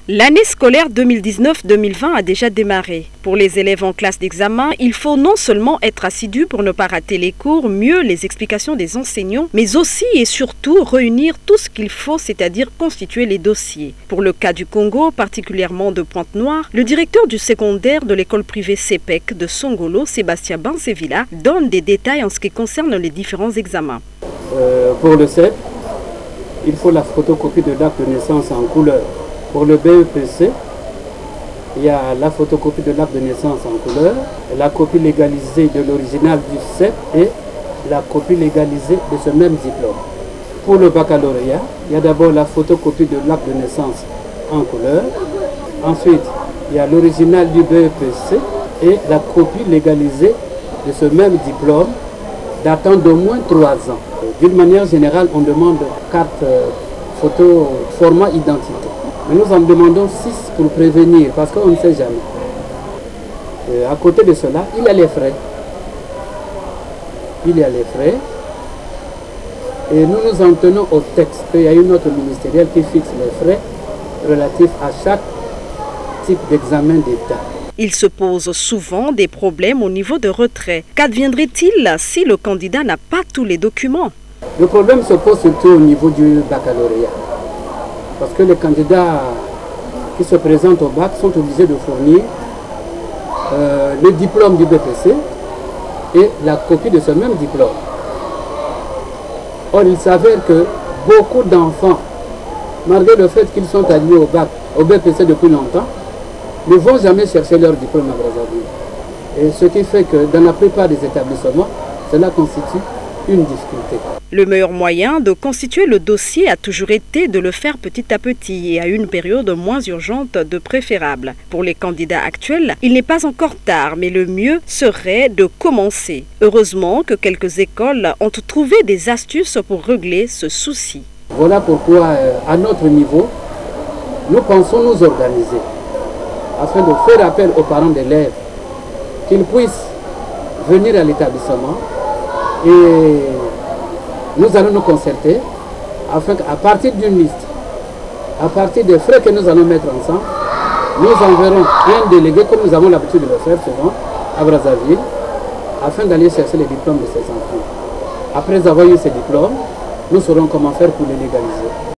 L'année scolaire 2019-2020 a déjà démarré. Pour les élèves en classe d'examen, il faut non seulement être assidu pour ne pas rater les cours, mieux les explications des enseignants, mais aussi et surtout réunir tout ce qu'il faut, c'est-à-dire constituer les dossiers. Pour le cas du Congo, particulièrement de Pointe-Noire, le directeur du secondaire de l'école privée CEPEC de Songolo, Sébastien Bansevilla, donne des détails en ce qui concerne les différents examens. Pour le CEP, il faut la photocopie de l'acte de naissance en couleur. Pour le BEPC, il y a la photocopie de l'acte de naissance en couleur, la copie légalisée de l'original du CEP et la copie légalisée de ce même diplôme. Pour le baccalauréat, il y a d'abord la photocopie de l'acte de naissance en couleur. Ensuite, il y a l'original du BEPC et la copie légalisée de ce même diplôme datant d'au moins 3 ans. D'une manière générale, on demande carte photo format identité. Mais nous en demandons 6 pour prévenir, parce qu'on ne sait jamais. À côté de cela, il y a les frais. Il y a les frais. Et nous nous en tenons au texte. Il y a une note ministérielle qui fixe les frais relatifs à chaque type d'examen d'État. Il se pose souvent des problèmes au niveau de retrait. Qu'adviendrait-il si le candidat n'a pas tous les documents? Le problème se pose surtout au niveau du baccalauréat. Parce que les candidats qui se présentent au bac sont obligés de fournir le diplôme du BPC et la copie de ce même diplôme. Or, il s'avère que beaucoup d'enfants, malgré le fait qu'ils sont admis au bac, au BPC depuis longtemps, ne vont jamais chercher leur diplôme à Brazzaville. Et ce qui fait que dans la plupart des établissements, cela constitue une difficulté. Le meilleur moyen de constituer le dossier a toujours été de le faire petit à petit et à une période moins urgente de préférable. Pour les candidats actuels, il n'est pas encore tard, mais le mieux serait de commencer. Heureusement que quelques écoles ont trouvé des astuces pour régler ce souci. Voilà pourquoi, à notre niveau, nous pensons nous organiser afin de faire appel aux parents d'élèves qu'ils puissent venir à l'établissement et nous allons nous concerter afin qu'à partir d'une liste, à partir des frais que nous allons mettre ensemble, nous enverrons un délégué, comme nous avons l'habitude de le faire souvent, à Brazzaville, afin d'aller chercher les diplômes de ces enfants. Après avoir eu ces diplômes, nous saurons comment faire pour les légaliser.